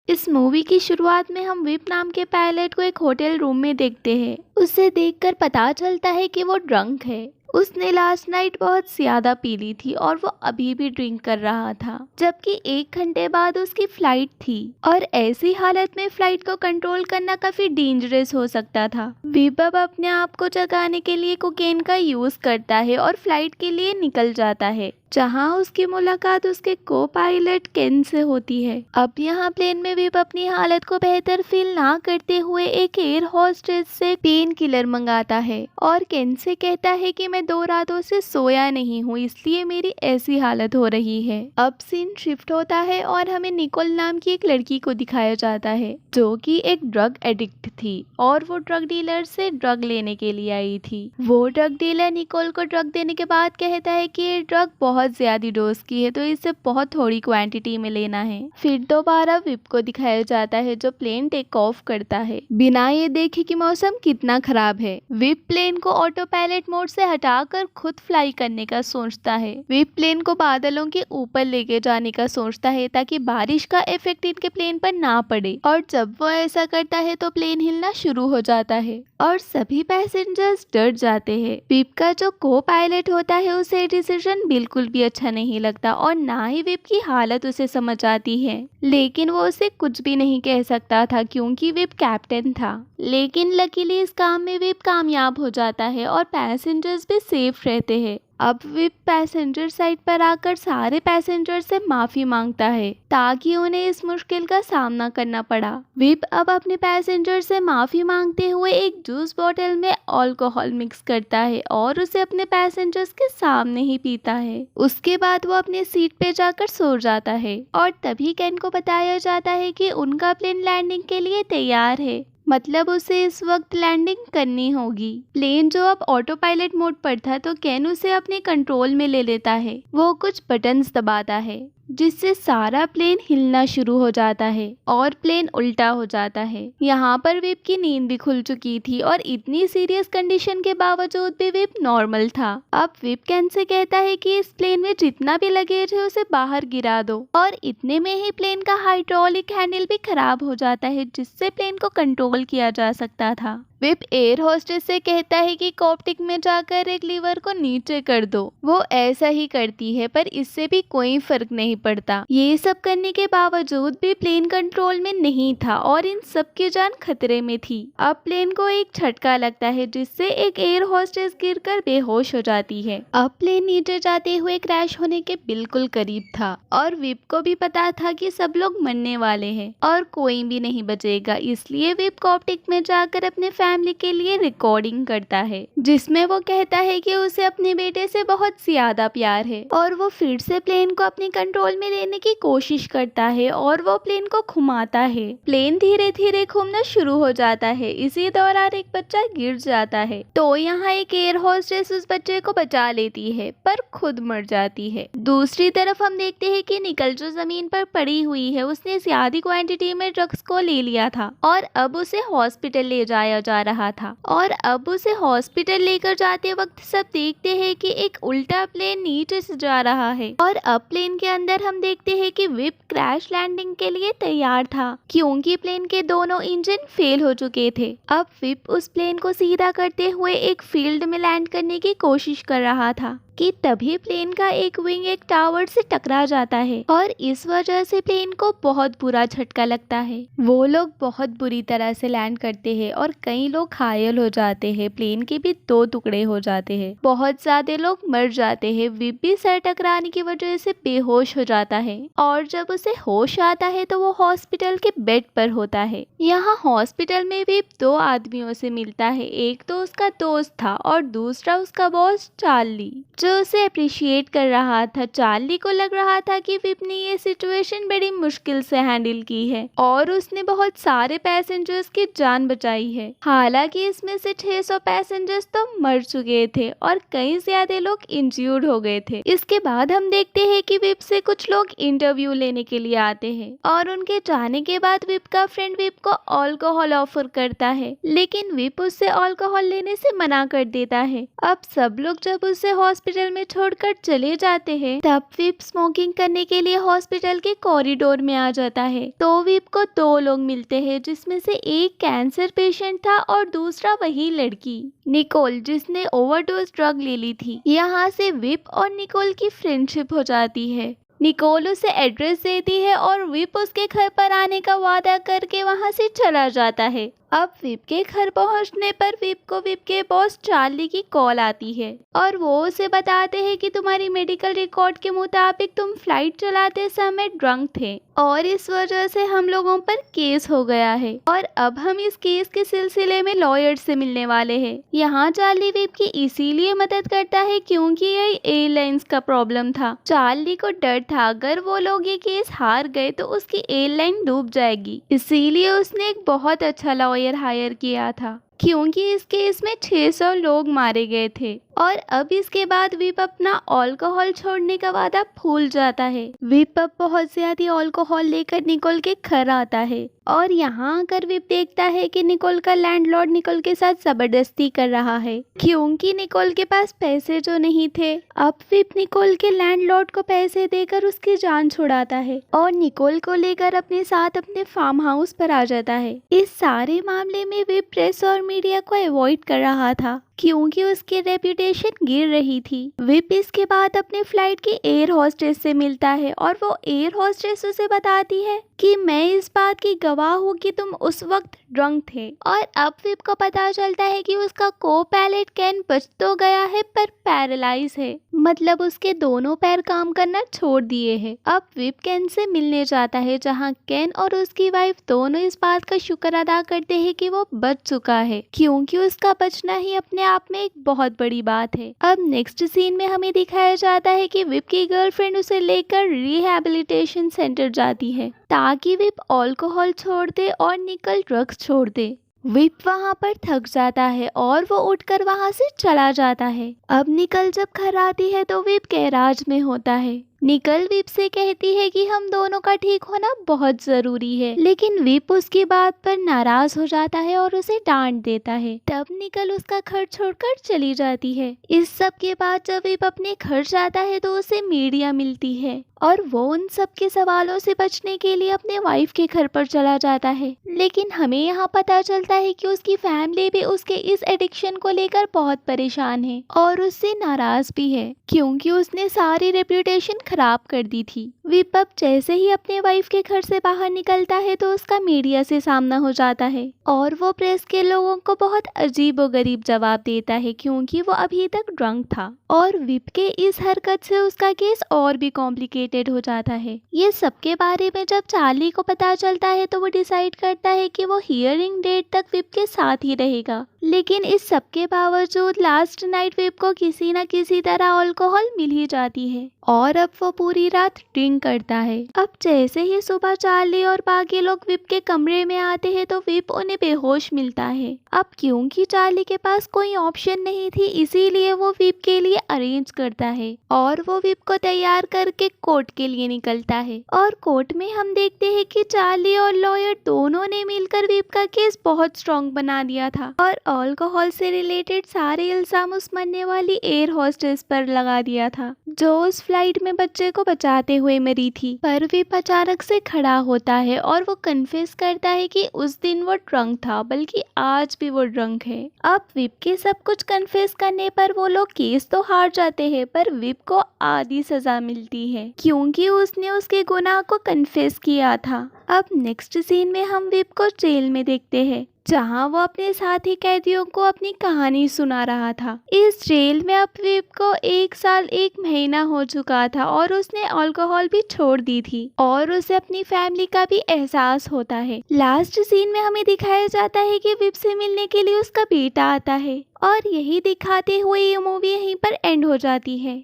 इस मूवी की शुरुआत में हम विप नाम के पायलट को एक होटल रूम में देखते हैं। उसे देखकर पता चलता है कि वो ड्रंक है। उसने लास्ट नाइट बहुत ज्यादा पी ली थी और वो अभी भी ड्रिंक कर रहा था, जबकि 1 घंटे बाद उसकी फ्लाइट थी और ऐसी हालत में फ्लाइट को कंट्रोल करना काफी डेंजरस हो सकता था। विप अब अपने आप को जगाने के लिए कोकेन का यूज करता है और फ्लाइट के लिए निकल जाता है, जहां उसकी मुलाकात उसके को पायलट केन से होती है। अब यहाँ प्लेन में विप अपनी हालत को बेहतर फील ना करते हुए एक एयर होस्टेस से पेन किलर मंगाता है और केन से कहता है कि मैं 2 रातों से सोया नहीं हूँ, इसलिए मेरी ऐसी हालत हो रही है। अब सीन शिफ्ट होता है और हमें निकोल नाम की एक लड़की को दिखाया जाता है, जो कि एक ड्रग एडिक्ट थी और वो ड्रग डीलर से ड्रग लेने के लिए आई थी। वो ड्रग डीलर निकोल को ड्रग देने के बाद कहता है कि ये ड्रग बहुत ज्यादा डोज की है, तो इसे बहुत थोड़ी क्वांटिटी में लेना है। फिर दोबारा विप को दिखाया जाता है जो प्लेन टेक ऑफ करता है बिना ये देखे कि मौसम कितना खराब है। विप प्लेन को ऑटो पायलट मोड से हटाकर खुद फ्लाई करने का सोचता है। विप प्लेन को बादलों के ऊपर लेके जाने का सोचता है ताकि बारिश का इफेक्ट इनके प्लेन पर ना पड़े, और जब वो ऐसा करता है तो प्लेन हिलना शुरू हो जाता है और सभी पैसेंजर्स डर जाते हैं। विप का जो को पायलट होता है उसे डिसीजन बिल्कुल भी अच्छा नहीं लगता और ना ही विप की हालत उसे समझ आती है, लेकिन वो उसे कुछ भी नहीं कह सकता था क्योंकि विप कैप्टन था। लेकिन लकीली इस काम में विप कामयाब हो जाता है और पैसेंजर्स भी सेफ रहते हैं। अब विप पैसेंजर साइड पर आकर सारे पैसेंजर से माफी मांगता है ताकि उन्हें इस मुश्किल का सामना करना पड़ा। विप अब अपने पैसेंजर से माफी मांगते हुए एक जूस बोतल में अल्कोहल मिक्स करता है और उसे अपने पैसेंजर्स के सामने ही पीता है। उसके बाद वो अपने सीट पे जाकर सो जाता है और तभी केन को बताया जाता है कि उनका प्लेन लैंडिंग के लिए तैयार है, मतलब उसे इस वक्त लैंडिंग करनी होगी। प्लेन जो अब ऑटो पायलट मोड पर था तो केन उसे अपने कंट्रोल में ले लेता है। वो कुछ बटन्स दबाता है जिससे सारा प्लेन हिलना शुरू हो जाता है और प्लेन उल्टा हो जाता है। यहाँ पर विप की नींद भी खुल चुकी थी और इतनी सीरियस कंडीशन के बावजूद भी विप नॉर्मल था। अब विप केन से कहता है कि इस प्लेन में जितना भी लगेज है उसे बाहर गिरा दो, और इतने में ही प्लेन का हाइड्रोलिक हैंडल भी खराब हो जाता है जिससे प्लेन को कंट्रोल किया जा सकता था। विप एयर होस्टेस से कहता है कि कॉकपिट में जाकर एक लीवर को नीचे कर दो। वो ऐसा ही करती है पर इससे भी कोई फर्क नहीं पड़ता। ये सब करने के बावजूद भी प्लेन कंट्रोल में नहीं था और इन सब की जान खतरे में थी। अब प्लेन को एक झटका लगता है जिससे एक एयर होस्टेस गिरकर बेहोश हो जाती है। अब प्लेन नीचे जाते हुए क्रैश होने के बिल्कुल करीब था और विप को भी पता था कि सब लोग मरने वाले हैं और कोई भी नहीं बचेगा, इसलिए विप कॉकपिट में जाकर अपने फैमिली के लिए रिकॉर्डिंग करता है जिसमें वो कहता है कि उसे अपने बेटे से बहुत ज्यादा प्यार है और वो फिर से प्लेन को अपने कंट्रोल में लेने की कोशिश करता है और वो प्लेन को घुमाता है। प्लेन धीरे धीरे घूमना शुरू हो जाता है। इसी दौरान एक बच्चा गिर जाता है तो यहाँ एक एयर होस्टेस उस बच्चे को बचा लेती है पर खुद मर जाती है। दूसरी तरफ हम देखते हैं कि निकल जो जमीन पर पड़ी हुई है उसने ज्यादा क्वांटिटी में ड्रग्स को ले लिया था और अब उसे हॉस्पिटल ले जाया जा रहा था, और अब उसे हॉस्पिटल लेकर जाते वक्त सब देखते हैं कि एक उल्टा प्लेन नीचे से जा रहा है और अब प्लेन के अंदर हम देखते हैं कि विप क्रैश लैंडिंग के लिए तैयार था क्योंकि प्लेन के दोनों इंजन फेल हो चुके थे। अब विप उस प्लेन को सीधा करते हुए एक फील्ड में लैंड करने की कोशिश कर रहा था कि तभी प्लेन का एक विंग एक टावर से टकरा जाता है और इस वजह से प्लेन को बहुत बुरा झटका लगता है। वो लोग बहुत बुरी तरह से लैंड करते हैं और कई लोग घायल हो जाते हैं। प्लेन के भी 2 टुकड़े हो जाते हैं, बहुत ज्यादा लोग मर जाते हैं। विप भी सर टकराने की वजह से बेहोश हो जाता है और जब उसे होश आता है तो वो हॉस्पिटल के बेड पर होता है। यहाँ हॉस्पिटल में विप 2 आदमियों से मिलता है, एक तो उसका दोस्त था और दूसरा उसका बॉस चार्ली जो उसे अप्रिशिएट कर रहा था। चार्ली को लग रहा था कि विप ने ये सिचुएशन बड़ी मुश्किल से हैंडल की है और उसने बहुत सारे पैसेंजर्स की जान बचाई है। हालांकि इसमें से 600 पैसेंजर्स तो मर चुके थे और कई ज्यादा लोग इंज्यूर्ड हो गए थे। इसके बाद हम देखते हैं कि विप से कुछ लोग इंटरव्यू लेने के लिए आते हैं और उनके जाने के बाद विप का फ्रेंड विप को अल्कोहल ऑफर करता है, लेकिन विप उससे अल्कोहल लेने से मना कर देता है। अब सब लोग जब उससे हॉस्पिटल हॉस्पिटल में छोड़कर चले जाते हैं, तब विप स्मोकिंग करने के लिए हॉस्पिटल के कॉरिडोर में आ जाता है। तो विप को दो लोग मिलते हैं, जिसमें से एक कैंसर पेशेंट था और दूसरा वही लड़की निकोल, जिसने ओवरडोज ड्रग ले ली थी। यहाँ से विप और निकोल की फ्रेंडशिप हो जाती है। निकोल उसे एड्रेस देती है और विप उसके घर पर आने का वादा करके वहाँ से चला जाता है। अब विप के घर पहुंचने पर विप को विप के बॉस चार्ली की कॉल आती है और वो उसे बताते हैं कि तुम्हारी मेडिकल रिकॉर्ड के मुताबिक तुम फ्लाइट चलाते समय ड्रंक थे और इस वजह से हम लोगों पर केस हो गया है और अब हम इस केस के सिलसिले में लॉयर से मिलने वाले हैं। यहाँ चार्ली विप की इसीलिए मदद करता है क्योंकि ये एयरलाइंस का प्रॉब्लम था। चार्ली को डर था अगर वो लोग ये केस हार गए तो उसकी एयरलाइन डूब जाएगी, इसीलिए उसने एक बहुत अच्छा लॉयर हायर किया था क्योंकि इस केस में 600 लोग मारे गए थे। और अब इसके बाद विप अपना अल्कोहल छोड़ने का वादा भूल जाता है। विप अब बहुत ज्यादा अल्कोहल लेकर निकोल के घर आता है और यहाँ आकर विप देखता है कि निकोल का लैंडलॉर्ड निकोल के साथ जबरदस्ती कर रहा है क्योंकि निकोल के पास पैसे जो नहीं थे। अब विप निकोल के लैंडलॉर्ड को पैसे देकर उसकी जान छुड़ाता है और निकोल को लेकर अपने साथ अपने फार्म हाउस पर आ जाता है। इस सारे मामले में विप प्रेस और मीडिया को अवॉइड कर रहा था क्योंकि उसकी रेपुटेशन गिर रही थी। विप इसके बाद अपने फ्लाइट की एयर होस्टेस से मिलता है और वो एयर होस्टेस उसे बताती है कि मैं इस बात की गवाह हूँ कि तुम उस वक्त ड्रंक थे। और अब विप को पता चलता है कि उसका को पायलट केन बच तो गया है पर पैरालाइज है, मतलब उसके दोनों पैर काम करना छोड़ दिए हैं। अब विप केन से मिलने जाता है जहाँ केन और उसकी वाइफ दोनों इस बात का शुक्र अदा करते हैं कि वो बच चुका है क्योंकि उसका बचना ही अपने आप में एक बहुत बड़ी बात है। अब नेक्स्ट सीन में हमें दिखाया जाता है कि विप की गर्लफ्रेंड उसे लेकर रिहैबिलिटेशन सेंटर जाती है ताकि विप अल्कोहल छोड़ दे और निकोल ड्रग्स छोड़ दे। विप वहाँ पर थक जाता है और वो उठकर वहाँ से चला जाता है। अब निकोल जब घर आती है तो विप गैराज में होता है। निकोल विप से कहती है कि हम दोनों का ठीक होना बहुत जरूरी है, लेकिन विप उसकी बात पर नाराज हो जाता है और उसे डांट देता है। तब निकोल उसका घर छोड़कर चली जाती है। इस सब के बाद जब विप अपने घर जाता है तो उसे मीडिया मिलती है और वो उन सब के सवालों से बचने के लिए अपने वाइफ के घर पर चला जाता है। लेकिन हमें यहाँ पता चलता है कि उसकी फैमिली भी उसके इस एडिक्शन को लेकर बहुत परेशान है और उससे नाराज भी है क्योंकि उसने सारी रेपुटेशन खराब कर दी थी। विप अब जैसे ही अपने वाइफ के घर से बाहर निकलता है तो उसका मीडिया से सामना हो जाता है और वो प्रेस के लोगों को बहुत अजीबोगरीब जवाब देता है क्योंकि वो अभी तक ड्रंक था और विप के इस हरकत से उसका केस और भी कॉम्प्लिकेटेड हो जाता है। ये सब के बारे में जब चार्ली को पता चलता है तो वो डिसाइड करता है कि वो हियरिंग डेट तक विप के साथ ही रहेगा। लेकिन इस सब के बावजूद लास्ट नाइट विप को किसी न किसी तरह अल्कोहल मिल ही जाती है और अब वो पूरी रात ड्रिंक करता है। अब जैसे ही सुबह चार्ली और बाकी लोग विप के कमरे में आते हैं तो विप उन्हें बेहोश मिलता है। अब क्योंकि चार्ली के पास कोई ऑप्शन नहीं थी इसीलिए वो विप के लिए अरेंज करता है और वो विप को तैयार करके कोर्ट के लिए निकलता है। और कोर्ट में हम देखते हैं कि चार्ली और लॉयर दोनों ने मिलकर विप का केस बहुत स्ट्रॉन्ग बना दिया था और अल्कोहल से रिलेटेड सारे इल्जाम उस मरने वाली एयर होस्टेस पर लगा दिया था जो उस फ्लाइट में बच्चे को बचाते हुए मरी थी। पर विप अचानक से खड़ा होता है और वो कन्फेस करता है कि उस दिन वो ड्रंक था, बल्कि आज भी वो ड्रंक है। अब विप के सब कुछ कन्फेस करने पर वो लोग केस तो हार जाते हैं पर विप को आधी सजा मिलती है क्योंकि उसने उसके गुनाह को कन्फेस किया था। अब नेक्स्ट सीन में हम विप को जेल में देखते हैं जहां वो अपने साथी कैदियों को अपनी कहानी सुना रहा था। इस जेल में अब विप को 1 साल 1 महीना हो चुका था और उसने अल्कोहल भी छोड़ दी थी और उसे अपनी फैमिली का भी एहसास होता है। लास्ट सीन में हमें दिखाया जाता है कि विप से मिलने के लिए उसका बेटा आता है और यही दिखाते हुए ये मूवी यहीं पर एंड हो जाती है।